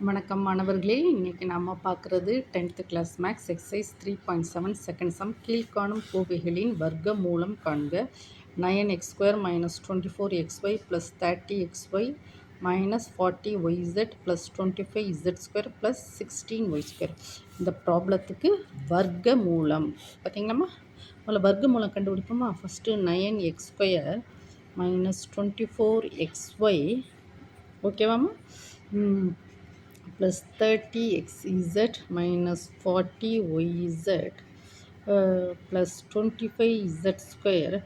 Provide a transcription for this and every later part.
வணக்கம் மாணவர்களே, இன்றைக்கி நாம் பார்க்குறது 10th class maths exercise 3.7 second sum. கீழ்காணும் கோவைகளின் வர்க்க மூலம் காண்க. 9x² - 24xy + 30xy - 40yz + 25z² + 16y². இந்த ப்ராப்ளத்துக்கு வர்க்க மூலம் பார்த்திங்களாம்மா. முதல்ல வர்க்க மூலம் கண்டுபிடிப்போமா. ஃபஸ்ட்டு 9x² - 24xy ஓகேவாம்மா, plus 30xz minus 40yz plus 25z square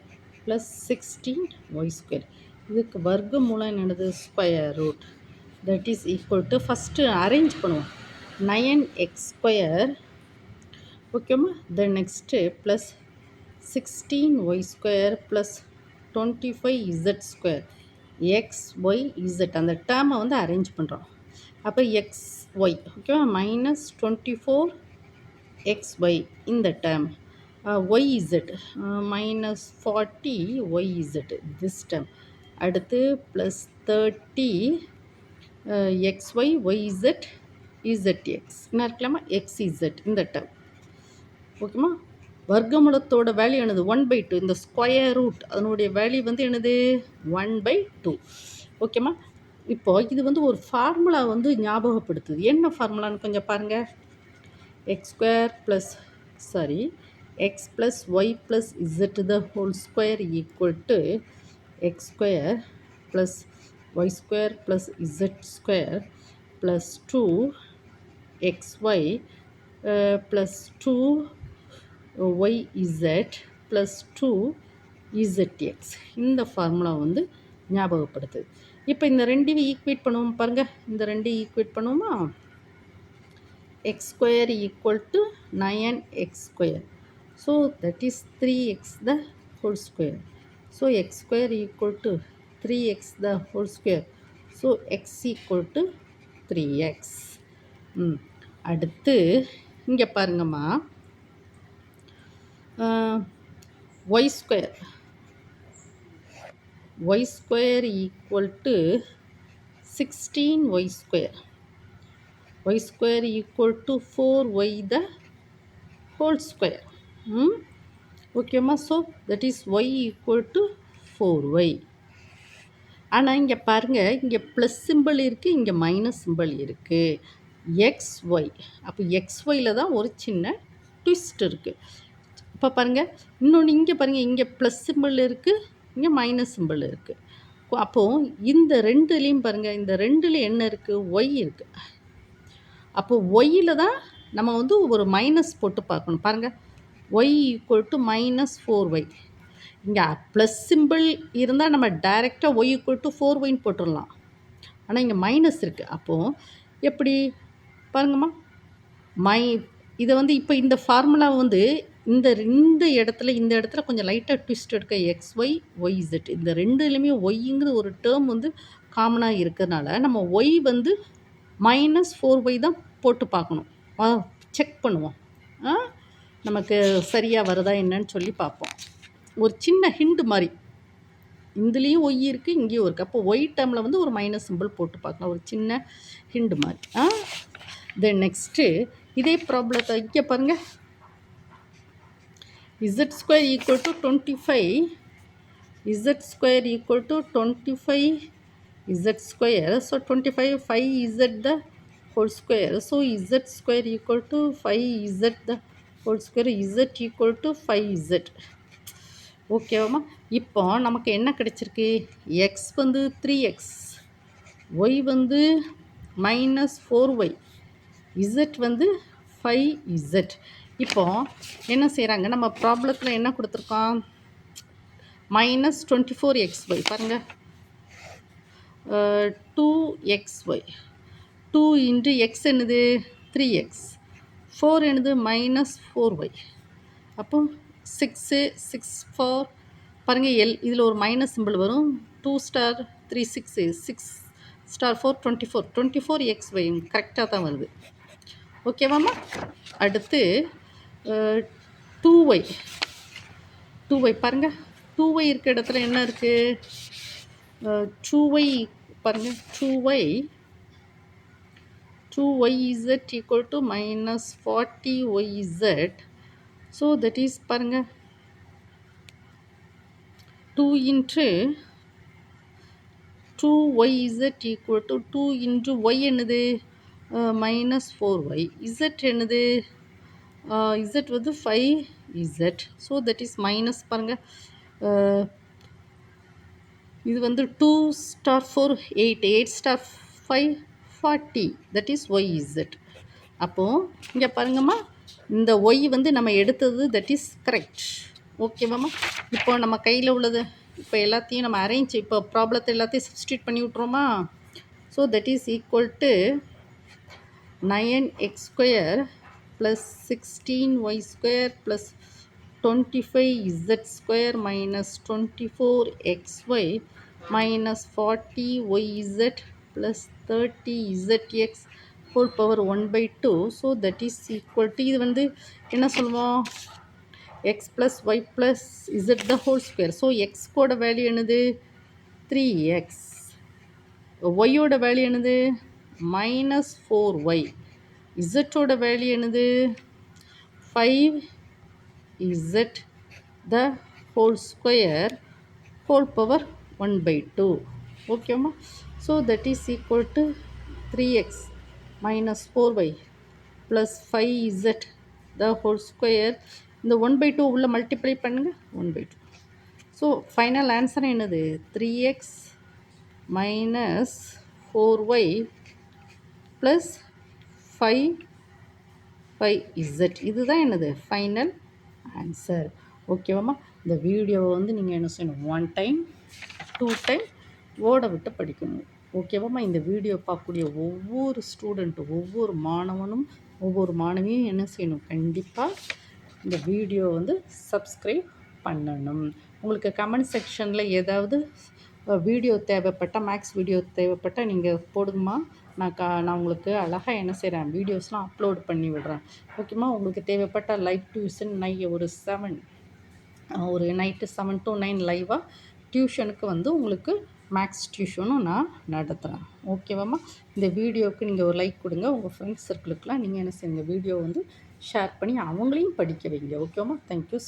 plus 16y square. இதுக்கு வர்க்க மூலம் என்னது? Square root. That is equal to first arrange பண்ணுவோம். 9x² ஓகேம்மா. Then next plus 16y² plus 25z². xyz அந்த டேர்மை வந்து அரேஞ்ச் பண்ணுறோம். அப்போ xy ஓகேவா, மைனஸ் 24xy இந்த term, yz minus 40yz this term. அடுத்து ப்ளஸ் 30 xy yz zx என்ன இருக்கலாமா, xz இந்த டேர்ம். ஓகேம்மா. வர்க்கமூலத்தோட வேல்யூ என்னது? 1/2. இந்த ஸ்கொயர் ரூட் அதனுடைய வேல்யூ வந்து என்னது? 1/2. ஓகேம்மா. இப்போது இது வந்து ஒரு ஃபார்முலா வந்து ஞாபகப்படுத்துது. என்ன ஃபார்முலான்னு கொஞ்சம் பாருங்கள். x² plus x plus Y plus Z the whole square equal to x² plus y² plus z² plus 2xy plus 2yz plus 2zx. இந்த ஃபார்முலா வந்து ஞாபகப்படுத்துது. இப்போ இந்த ரெண்டையும் ஈக்குவேட் பண்ணுவோம் பாருங்கள். இந்த ரெண்டையும் ஈக்குவேட் பண்ணுவோமா. x² equal to 9x². So that is 3x the whole square. So x² equal to 3x the whole square. So x equal to 3x. அடுத்து இங்கே பாருங்கம்மா, y² equal to 16y². y² equal to 4y the whole square. ஓகேம்மா. So that is y equal to 4y. ஆனால் இங்கே பாருங்கள், இங்கே plus symbol இருக்குது, இங்கே மைனஸ் சிம்பிள் இருக்குது. xy அப்போ xyயில் தான் ஒரு சின்ன ட்விஸ்ட் இருக்குது. இப்போ பாருங்கள், இன்னொன்று இங்கே பாருங்கள், இங்கே ப்ளஸ் சிம்பிள் இருக்குது, இங்கே மைனஸ் சிம்பிள் இருக்குது. அப்போது இந்த ரெண்டுலேயும் பாருங்கள், இந்த ரெண்டுலேயும் என்ன இருக்குது? ஒய் இருக்குது. அப்போது ஒய்யில் தான் நம்ம வந்து ஒரு மைனஸ் போட்டு பார்க்கணும். பாருங்கள், ஒய் ஈக்குவல் டு -4y. இங்கே ப்ளஸ் சிம்பிள் இருந்தால் நம்ம டைரெக்டாக ஒய் ஈக்குவல் டு 4yன்னு போட்டுடலாம். ஆனால் இங்கே மைனஸ் இருக்குது. அப்போது எப்படி பாருங்கம்மா, இதை வந்து இப்போ இந்த ஃபார்முலா வந்து இந்த இடத்துல கொஞ்சம் லைட்டாக ட்விஸ்ட் எடுக்க xy yz இந்த ரெண்டுலேயுமே ஒய்ங்கிற ஒரு டேர்ம் வந்து காமனாக இருக்கிறதுனால நம்ம ஒய் வந்து -4y தான் போட்டு பார்க்கணும், செக் பண்ணுவோம். நமக்கு சரியாக வருதா என்னன்னு சொல்லி பார்ப்போம். ஒரு சின்ன ஹிண்ட் மாதிரி, இதுலேயும் ஒய் இருக்குது, இங்கேயும் இருக்குது. அப்போ ஒய் டேர்மில் வந்து ஒரு மைனஸ் சிம்பிள் போட்டு பார்க்கலாம், ஒரு சின்ன ஹிண்ட் மாதிரி. தென் நெக்ஸ்ட்டு இதே ப்ராப்ளத்தை இங்கே பாருங்கள். z² equal to 25, z² equal to 25z². So 25 5z the whole square. So z² equal to 5z the whole square. z equal to 5z. ஓகேவாம்மா. இப்போ நமக்கு என்ன கிடச்சிருக்கு? x வந்து 3x, y வந்து -4y, z வந்து 5z. இப்போ என்ன செய்கிறாங்க, நம்ம ப்ராப்ளத்தில் என்ன கொடுத்துருக்கோம்? -24xy பாருங்கள், 2xy, 2 இன்ட்டு எக்ஸ் என்னது? 3x, 4 என்னது? -4y. அப்போ 6 6 4 பாருங்கள், இதில் ஒரு மைனஸ் சிம்பிள் வரும். 2 * 3 6 6 * 4 24xy கரெக்டாக தான் வருது. ஓகேவாம்மா. அடுத்து 2y பாருங்கள், 2y இருக்க இடத்துல என்ன இருக்குது? 2y பாருங்கள், 2y 2yz equal to minus 40yz. So that is பாருங்க 2 into 2yz equal to 2 into y என்னது minus 4y. z என்னது z வந்து 5z. So that is minus பாருங்க இது வந்து 2 star 4 8 8 star 5 40. that is yz. அப்போது இங்கே பாருங்கம்மா இந்த ஒய் வந்து நம்ம எடுத்தது தட் இஸ் கரெக்ட். ஓகேவாம்மா? இப்போ நம்ம கையில் உள்ளது இப்போ எல்லாத்தையும் நம்ம அரேஞ்ச் இப்போ ப்ராப்ளத்தை எல்லாத்தையும் சப்ஸ்டியூட் பண்ணி விட்ருவோமா? So that is equal to 9x² + 16y² + 25z² - 24xy - 40yz + 30zx whole power 1/2. So that is equal to இது வந்து என்ன சொல்லுவோம் x plus y plus z the whole square. So x கோட வேல்யூ என்னது 3x, y ஓட value என்னது minus 4y, z ஓட value என்னது 5z the whole square whole power 1/2. ஓகேம்மா? So that is equal to 3x minus 4y plus 5z the whole square. இந்த 1/2 உள்ள multiply பண்ணுங்க 1/2. ஸோ ஃபைனல் ஆன்சர் என்னது 3x minus 4y plus 5z. இதுதான் என்னது final answer. ஓகேவாம்மா? இந்த வீடியோவை வந்து நீங்கள் என்ன செய்யணும் 1 time 2 time ஓட விட்டு படிக்கணும். ஓகேவாம்மா? இந்த வீடியோ பார்க்கக்கூடிய ஒவ்வொரு ஸ்டூடெண்ட்டும் ஒவ்வொரு மாணவனும் ஒவ்வொரு மாணவியும் என்ன செய்யணும் கண்டிப்பாக இந்த வீடியோ வந்து சப்ஸ்கிரைப் பண்ணணும். உங்களுக்கு கமெண்ட் செக்ஷனில் ஏதாவது வீடியோ தேவைப்பட்டால் மேக்ஸ் வீடியோ தேவைப்பட்டால் நீங்கள் போடுங்கம்மா. நான் உங்களுக்கு அழகாக என்ன செய்கிறேன் வீடியோஸ்லாம் அப்லோட் பண்ணி விடுறேன். ஓகேம்மா? உங்களுக்கு தேவைப்பட்டால் லைவ் டியூஷன் ஒரு நைட்டு 7 to 9 லைவாக டியூஷனுக்கு வந்து உங்களுக்கு மேக்ஸ் டியூஷனும் நான் நடத்துகிறேன். ஓகேவாம்மா? இந்த வீடியோவுக்கு நீங்கள் ஒரு லைக் கொடுங்க. உங்கள் ஃப்ரெண்ட்ஸ் சர்க்கிளுக்கெலாம் நீங்கள் என்ன செய்யுங்க வீடியோ வந்து ஷேர் பண்ணி அவங்களையும் படிக்க வைங்க. ஓகேவாம்மா? தேங்க்யூ.